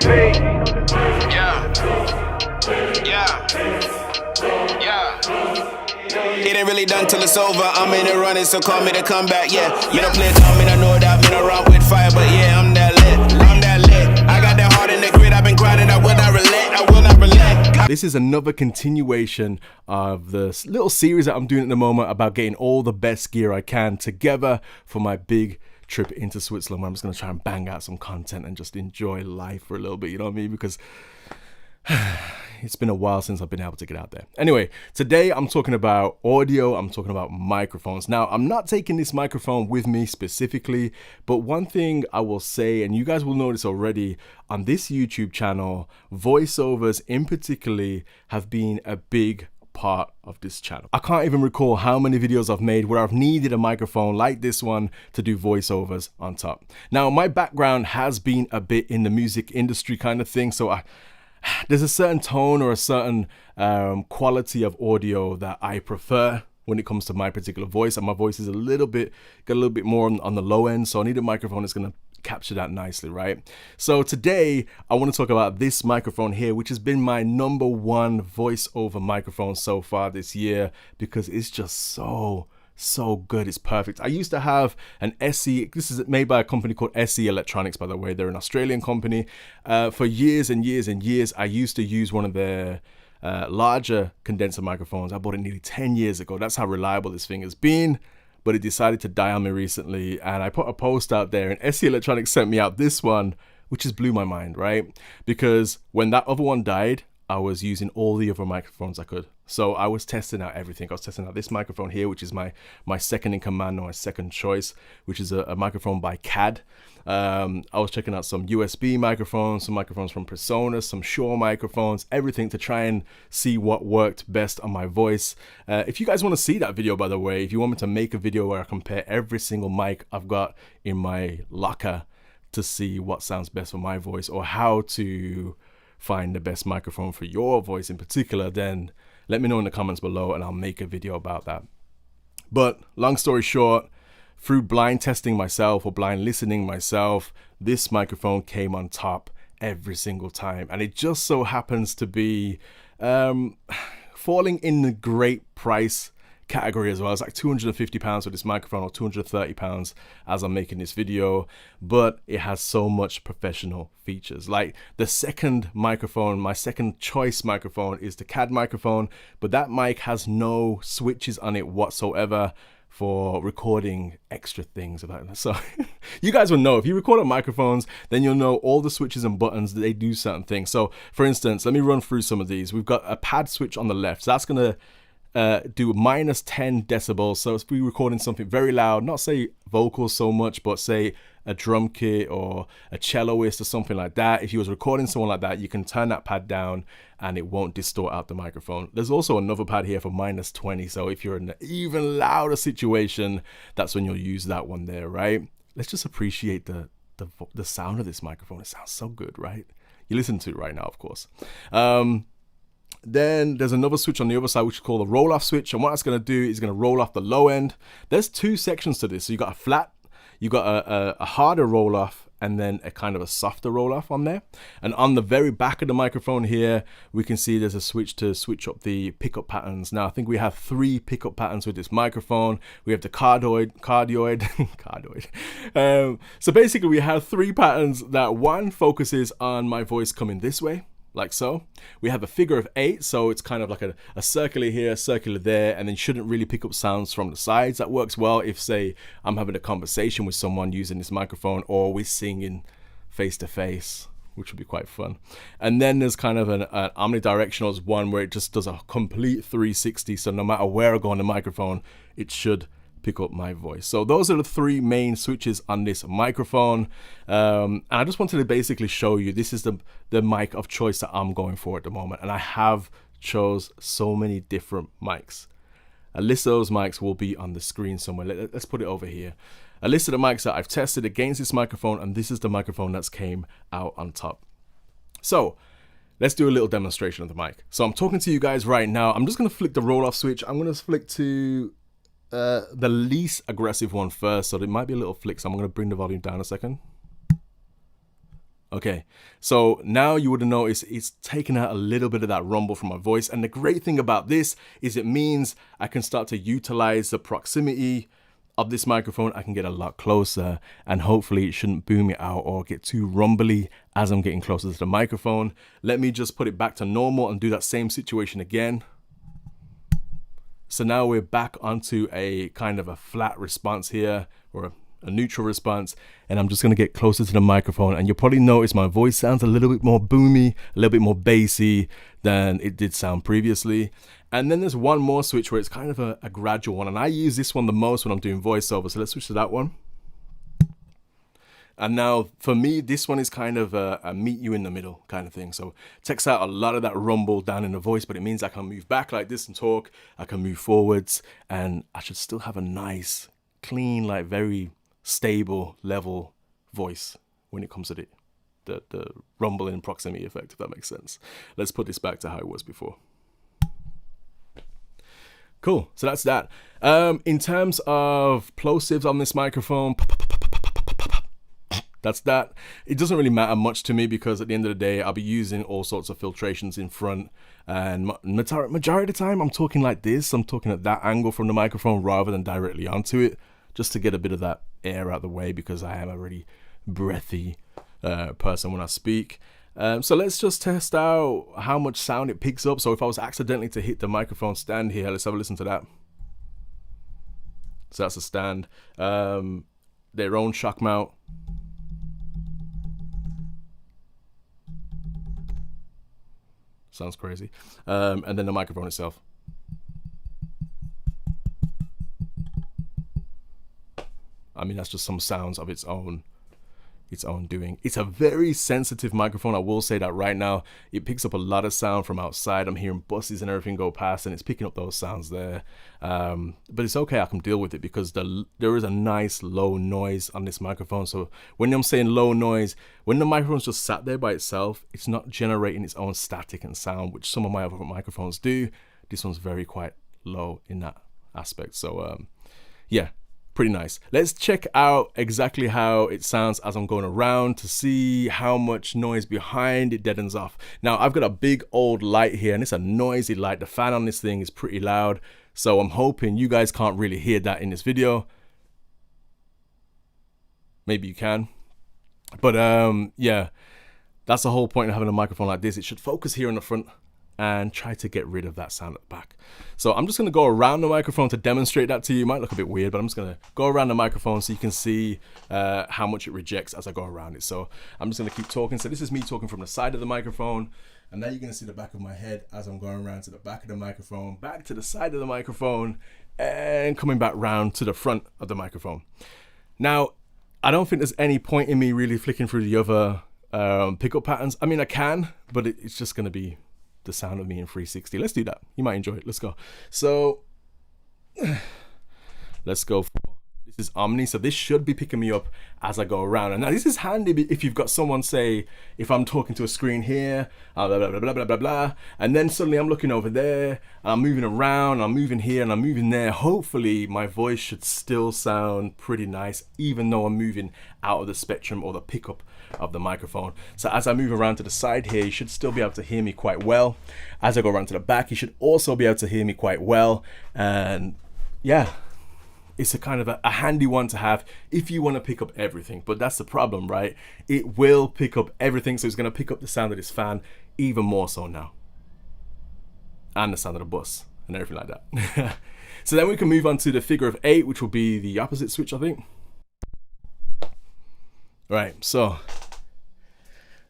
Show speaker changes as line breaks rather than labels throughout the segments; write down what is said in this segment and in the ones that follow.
It ain't really done till it's over. I'm in it running, so call me to come back. Yeah, me don't play dumb, me don't know that. Me don't run with fire, but yeah, I'm that lit. I'm that lit. I got that heart in the grid. I've been grinding. I will not relent. I will not relent.
This is another continuation of the little series that I'm doing at the moment about getting all the best gear I can together for my big trip into Switzerland, where I'm just going to try and bang out some content and just enjoy life for a little bit, you know what I mean? Because it's been a while since I've been able to get out there. Anyway, today I'm talking about audio, I'm talking about microphones. Now, I'm not taking this microphone with me specifically, but one thing I will say, and you guys will notice already, on this YouTube channel, voiceovers in particular have been a big part of this channel. I can't even recall how many videos I've made where I've needed a microphone like this one to do voiceovers on top. Now, my background has been a bit in the music industry kind of thing, so there's a certain tone or a certain quality of audio that I prefer when it comes to my particular voice, and my voice is got a little bit more on the low end, so I need a microphone that's going to capture that nicely, right? So today I want to talk about this microphone here, which has been my #1 voiceover microphone so far this year, because it's just so good. It's perfect. I used to have an sE. This is made by a company called sE Electronics, by the way. They're an Australian company. For years and years and years, I used to use one of their larger condenser microphones. I bought it nearly 10 years ago. That's how reliable this thing has been. But it decided to die on me recently, and I put a post out there, and sE Electronics sent me out this one, which just blew my mind, right? Because when that other one died, I was using all the other microphones I could. So I was testing out everything. I was testing out this microphone here, which is my second in command, or my second choice, which is a microphone by CAD. I was checking out some USB microphones, some microphones from Persona, some Shure microphones, everything to try and see what worked best on my voice. If you guys want to see that video, by the way, if you want me to make a video where I compare every single mic I've got in my locker to see what sounds best for my voice, or how to find the best microphone for your voice in particular, then let me know in the comments below and I'll make a video about that. But long story short, through blind testing myself or blind listening myself, this microphone came on top every single time, and it just so happens to be falling in the great price category as well. It's like £250 for this microphone, or £230 as I'm making this video, but it has so much professional features. Like the second microphone, my second choice microphone, is the CAD microphone, but that mic has no switches on it whatsoever for recording extra things about it. So you guys will know, if you record on microphones, then you'll know all the switches and buttons, they do certain things. So for instance, let me run through some of these. We've got a pad switch on the left, so that's gonna do -10 decibels. So if we're recording something very loud, not say vocals so much, but say a drum kit or a celloist or something like that, if you was recording someone like that, you can turn that pad down and it won't distort out the microphone. There's also another pad here for -20, so if you're in an even louder situation, that's when you'll use that one there, right? Let's just appreciate the sound of this microphone. It sounds so good, right? You listen to it right now, of course. Then there's another switch on the other side, which is called a roll-off switch, and what that's going to do is going to roll off the low end. There's two sections to this. So you got a flat, you got a harder roll-off, and then a kind of a softer roll-off on there. And on the very back of the microphone here, we can see there's a switch to switch up the pickup patterns. Now I think we have 3 pickup patterns with this microphone. We have the cardioid. So basically we have 3 patterns. That one focuses on my voice coming this way, like so. We have a figure of 8, so it's kind of like a circular here, circular there, and then you shouldn't really pick up sounds from the sides. That works well if, say, I'm having a conversation with someone using this microphone, or we're singing face to face, which would be quite fun. And then there's kind of an omnidirectional one where it just does a complete 360, so no matter where I go on the microphone, it should pick up my voice. So those are the 3 main switches on this microphone, and I just wanted to basically show you this is the mic of choice that I'm going for at the moment, and I have chose so many different mics. A list of those mics will be on the screen somewhere. Let's put it over here. A list of the mics that I've tested against this microphone, and this is the microphone that's came out on top. So let's do a little demonstration of the mic. So I'm talking to you guys right now. I'm just going to flick the roll off switch. I'm going to flick to the least aggressive one first, so there might be a little flick, so I'm going to bring the volume down a second. Okay, so now you would have noticed it's taken out a little bit of that rumble from my voice. And the great thing about this is it means I can start to utilize the proximity of this microphone. I can get a lot closer, and hopefully it shouldn't boom it out or get too rumbly as I'm getting closer to the microphone. Let me just put it back to normal and do that same situation again. So now we're back onto a kind of a flat response here, or a neutral response, and I'm just going to get closer to the microphone, and you'll probably notice my voice sounds a little bit more boomy, a little bit more bassy than it did sound previously. And then there's one more switch where it's kind of a gradual one, and I use this one the most when I'm doing voiceover, so let's switch to that one. And now for me, this one is kind of a meet you in the middle kind of thing. So it takes out a lot of that rumble down in the voice, but it means I can move back like this and talk, I can move forwards, and I should still have a nice, clean, like very stable level voice when it comes to the rumble and proximity effect, if that makes sense. Let's put this back to how it was before. Cool, so that's that. In terms of plosives on this microphone, that's that. It doesn't really matter much to me because at the end of the day, I'll be using all sorts of filtrations in front, and majority of the time I'm talking like this. I'm talking at that angle from the microphone rather than directly onto it, just to get a bit of that air out of the way because I am a really breathy person when I speak. So let's just test out how much sound it picks up. So if I was accidentally to hit the microphone stand here, let's have a listen to that. So that's a stand. Their own shock mount. Sounds crazy. And then the microphone itself. I mean, that's just some sounds of its own doing. It's a very sensitive microphone. I will say that right now. It picks up a lot of sound from outside. I'm hearing buses and everything go past, and it's picking up those sounds there. But it's okay. I can deal with it because there is a nice low noise on this microphone. So when I'm saying low noise, when the microphone's just sat there by itself, it's not generating its own static and sound, which some of my other microphones do. This one's very quite low in that aspect. So yeah. Pretty nice. Let's check out exactly how it sounds as I'm going around to see how much noise behind it deadens off. Now I've got a big old light here, and it's a noisy light. The fan on this thing is pretty loud, so I'm hoping you guys can't really hear that in this video. Maybe you can, but yeah, that's the whole point of having a microphone like this. It should focus here in the front and try to get rid of that sound at the back. So I'm just gonna go around the microphone to demonstrate that to you. It might look a bit weird, but I'm just gonna go around the microphone so you can see how much it rejects as I go around it. So I'm just gonna keep talking. So this is me talking from the side of the microphone, and now you're gonna see the back of my head as I'm going around to the back of the microphone, back to the side of the microphone, and coming back round to the front of the microphone. Now, I don't think there's any point in me really flicking through the other pickup patterns. I mean, I can, but it's just gonna be the sound of me in 360. Let's do that. You might enjoy it. Let's go. So let's go for, this is Omni, so this should be picking me up as I go around. And now this is handy if you've got someone, say if I'm talking to a screen here, blah blah blah blah blah blah blah, and then suddenly I'm looking over there, and I'm moving around, I'm moving here and I'm moving there. Hopefully my voice should still sound pretty nice even though I'm moving out of the spectrum or the pickup of the microphone. So as I move around to the side here, you should still be able to hear me quite well. As I go around to the back, you should also be able to hear me quite well. And yeah, it's a kind of a handy one to have if you want to pick up everything. But that's the problem, right? It will pick up everything, so it's going to pick up the sound of this fan even more so now, and the sound of the bus and everything like that. So then we can move on to the figure of 8, which will be the opposite switch, I think. Right, so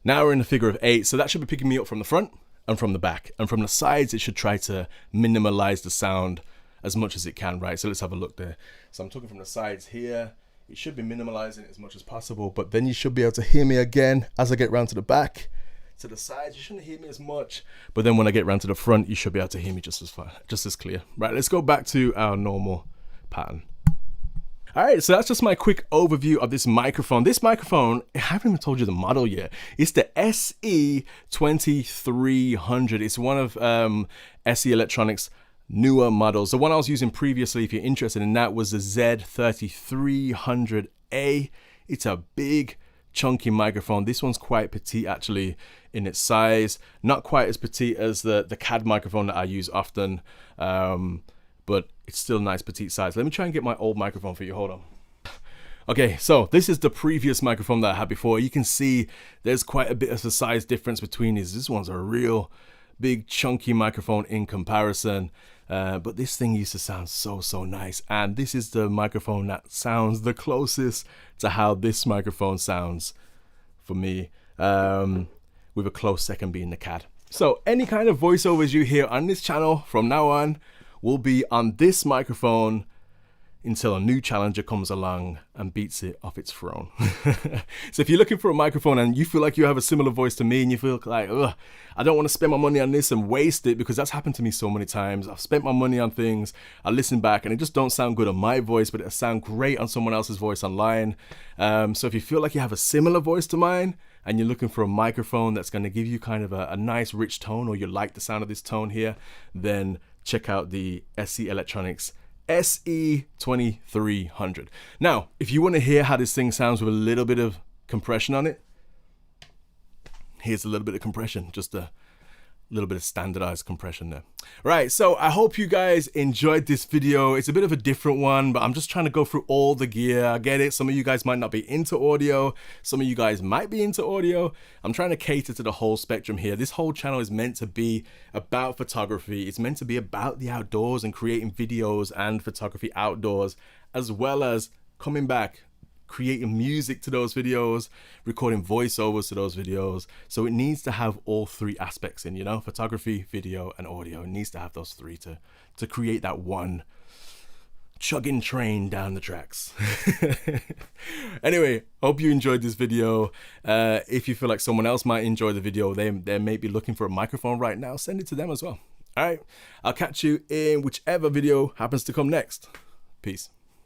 now we're in the figure of 8, so that should be picking me up from the front and from the back, and from the sides it should try to minimalize the sound as much as it can, right? So let's have a look there. So I'm talking from the sides here, it should be minimalizing it as much as possible, but then you should be able to hear me again as I get round to the back. To the sides, you shouldn't hear me as much, but then when I get round to the front, you should be able to hear me just as far, just as clear. Right, let's go back to our normal pattern. All right, so that's just my quick overview of this microphone. This microphone, I haven't even told you the model yet. It's the sE2300. It's one of SE Electronics' newer models. The one I was using previously, if you're interested in that, was the Z3300A. It's a big chunky microphone. This one's quite petite actually in its size, not quite as petite as the CAD microphone that I use often, but it's still a nice petite size. Let me try and get my old microphone for you. Hold on. Okay, so this is the previous microphone that I had before. You can see there's quite a bit of a size difference between these. This one's a real big chunky microphone in comparison, but this thing used to sound so nice, and this is the microphone that sounds the closest to how this microphone sounds for me, with a close second being the CAD. So any kind of voiceovers you hear on this channel from now on will be on this microphone until a new challenger comes along and beats it off its throne. So if you're looking for a microphone and you feel like you have a similar voice to me and you feel like, ugh, I don't want to spend my money on this and waste it, because that's happened to me so many times. I've spent my money on things, I listen back and it just don't sound good on my voice, but it sound great on someone else's voice online. So if you feel like you have a similar voice to mine and you're looking for a microphone that's going to give you kind of a nice rich tone, or you like the sound of this tone here, then check out the SE Electronics sE2300. Now, if you want to hear how this thing sounds with a little bit of compression on it, here's a little bit of compression, just a little bit of standardized compression there. Right, so I hope you guys enjoyed this video. It's a bit of a different one, but I'm just trying to go through all the gear. I get it, some of you guys might not be into audio, some of you guys might be into audio. I'm trying to cater to the whole spectrum here. This whole channel is meant to be about photography. It's meant to be about the outdoors and creating videos and photography outdoors, as well as coming back, creating music to those videos, recording voiceovers to those videos. So it needs to have all three aspects in, you know, photography, video, and audio. It needs to have those three to create that one chugging train down the tracks. Anyway, hope you enjoyed this video. If you feel like someone else might enjoy the video, they may be looking for a microphone right now, send it to them as well. All right, I'll catch you in whichever video happens to come next. Peace.